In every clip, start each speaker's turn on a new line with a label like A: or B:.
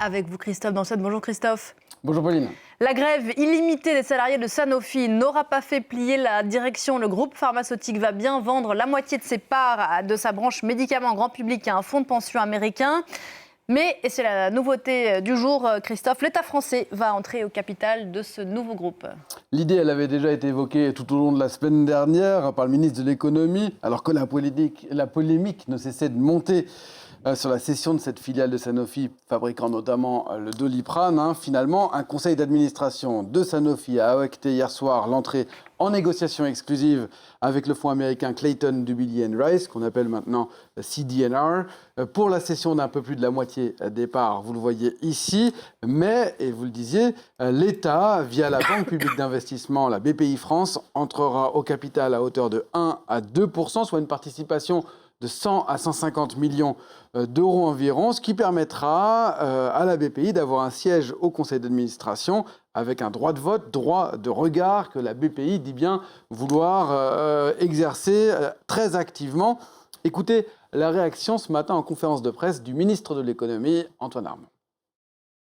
A: Avec vous, Christophe Dansette. Bonjour Christophe.
B: Bonjour Pauline.
A: La grève illimitée des salariés de Sanofi n'aura pas fait plier la direction. Le groupe pharmaceutique va bien vendre la moitié de ses parts de sa branche médicaments grand public à un fonds de pension américain. Mais, et c'est la nouveauté du jour, Christophe, l'État français va entrer au capital de ce nouveau groupe.
B: L'idée, elle avait déjà été évoquée tout au long de la semaine dernière par le ministre de l'économie, alors que la polémique ne cessait de monter sur la cession de cette filiale de Sanofi, fabriquant notamment le Doliprane. Finalement, un conseil d'administration de Sanofi a acté hier soir l'entrée en négociation exclusive avec le fonds américain Clayton, Dubilier & Rice, qu'on appelle maintenant CD&R, pour la cession d'un peu plus de la moitié des parts, vous le voyez ici. Mais, et vous le disiez, l'État, via la Banque publique d'investissement, la BPI France, entrera au capital à hauteur de 1 à 2%, soit une participation de 100 à 150 millions d'euros environ, ce qui permettra à la BPI d'avoir un siège au conseil d'administration avec un droit de vote, droit de regard que la BPI dit bien vouloir exercer très activement. Écoutez la réaction ce matin en conférence de presse du ministre de l'économie, Antoine Armand.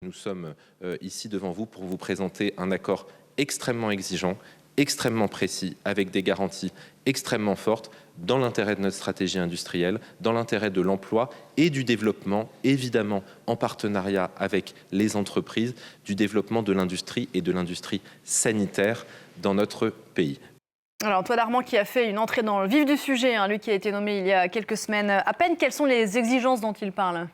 C: Nous sommes ici devant vous pour vous présenter un accord extrêmement exigeant, extrêmement précis, avec des garanties extrêmement fortes, dans l'intérêt de notre stratégie industrielle, dans l'intérêt de l'emploi et du développement, évidemment en partenariat avec les entreprises, du développement de l'industrie et de l'industrie sanitaire dans notre pays.
A: Alors Antoine Armand qui a fait une entrée dans le vif du sujet, lui qui a été nommé il y a quelques semaines à peine. Quelles sont les exigences dont il parle ?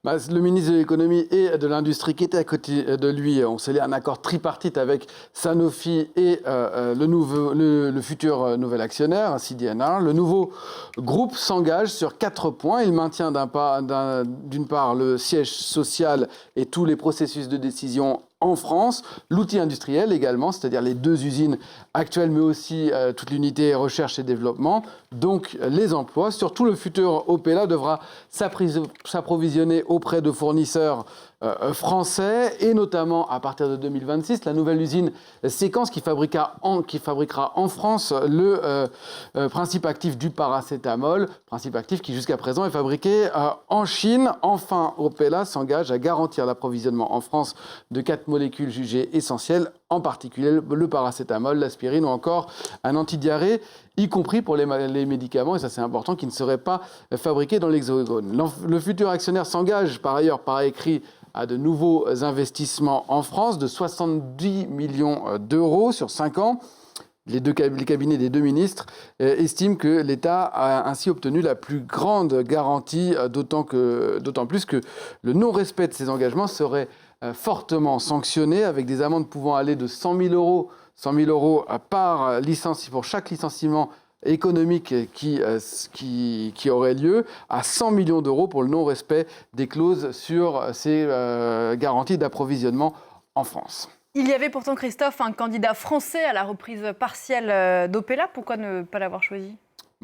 B: Le ministre de l'économie et de l'industrie qui était à côté de lui ont scellé un accord tripartite avec Sanofi et le futur nouvel actionnaire, CD&R. Le nouveau groupe s'engage sur 4 points. Il maintient d'une part le siège social et tous les processus de décision en France, l'outil industriel également, c'est-à-dire les 2 usines actuelles, mais aussi toute l'unité recherche et développement, donc les emplois. Surtout, le futur Opella devra s'approvisionner auprès de fournisseurs français et notamment à partir de 2026, la nouvelle usine Séquence qui fabriquera en France le principe actif du paracétamol, principe actif qui jusqu'à présent est fabriqué en Chine. Enfin, Opella s'engage à garantir l'approvisionnement en France de 4 molécules jugées essentielles, en particulier le paracétamol, l'aspirine ou encore un antidiarrhée, y compris pour les médicaments, et ça c'est important, qui ne seraient pas fabriqués dans l'Hexagone. Le futur actionnaire s'engage par ailleurs par écrit à de nouveaux investissements en France de 70 millions d'euros sur 5 ans. Les cabinets des 2 ministres estiment que l'État a ainsi obtenu la plus grande garantie, d'autant plus que le non-respect de ces engagements serait fortement sanctionné, avec des amendes pouvant aller de 100 000 euros par licencié pour chaque licenciement économique qui aurait lieu, à 100 millions d'euros pour le non-respect des clauses sur ces garanties d'approvisionnement en France.
A: Il y avait pourtant, Christophe, un candidat français à la reprise partielle d'Opella. Pourquoi ne pas l'avoir choisi ?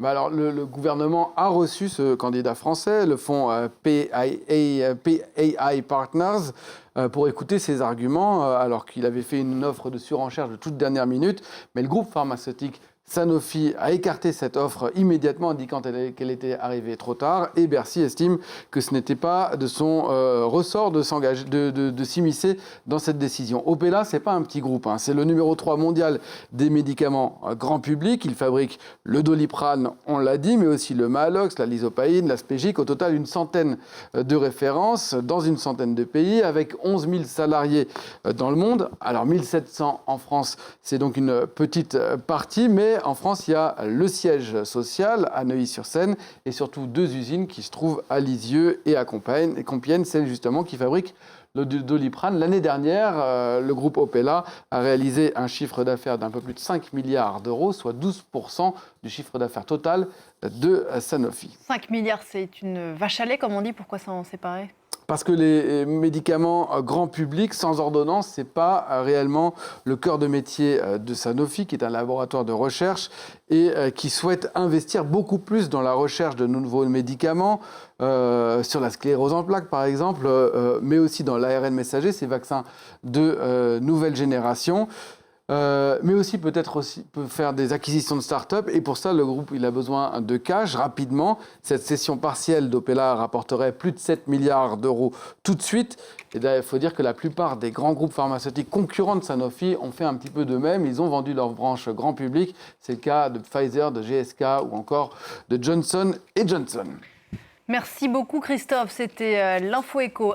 B: Alors, le gouvernement a reçu ce candidat français, le fonds PAI Partners, pour écouter ses arguments, alors qu'il avait fait une offre de surenchère de toute dernière minute. Mais le groupe pharmaceutique Sanofi a écarté cette offre immédiatement, indiquant qu'elle était arrivée trop tard. Et Bercy estime que ce n'était pas de son ressort de s'immiscer dans cette décision. Opella, ce n'est pas un petit groupe. C'est le numéro 3 mondial des médicaments grand public. Il fabrique le Doliprane, on l'a dit, mais aussi le Maalox, la Lysopaïne, la Spégic. Au total, une centaine de références dans une centaine de pays, avec 11 000 salariés dans le monde. Alors 1700 en France, c'est donc une petite partie, mais en France, il y a le siège social à Neuilly-sur-Seine et surtout 2 usines qui se trouvent à Lisieux et à Compiègne, celle justement qui fabrique le Doliprane. L'année dernière, le groupe Opella a réalisé un chiffre d'affaires d'un peu plus de 5 milliards d'euros, soit 12% du chiffre d'affaires total de Sanofi.
A: 5 milliards, c'est une vache à lait, comme on dit. Pourquoi s'en séparer ?
B: Parce que les médicaments grand public, sans ordonnance, ce n'est pas réellement le cœur de métier de Sanofi, qui est un laboratoire de recherche et qui souhaite investir beaucoup plus dans la recherche de nouveaux médicaments, sur la sclérose en plaques par exemple, mais aussi dans l'ARN messager, ces vaccins de nouvelle génération. mais aussi peut-être peut faire des acquisitions de start-up. Et pour ça, le groupe il a besoin de cash rapidement. Cette cession partielle d'Opella rapporterait plus de 7 milliards d'euros tout de suite. Et il faut dire que la plupart des grands groupes pharmaceutiques concurrents de Sanofi ont fait un petit peu de même. Ils ont vendu leur branche grand public. C'est le cas de Pfizer, de GSK ou encore de Johnson & Johnson.
A: Merci beaucoup Christophe, c'était l'Info Éco.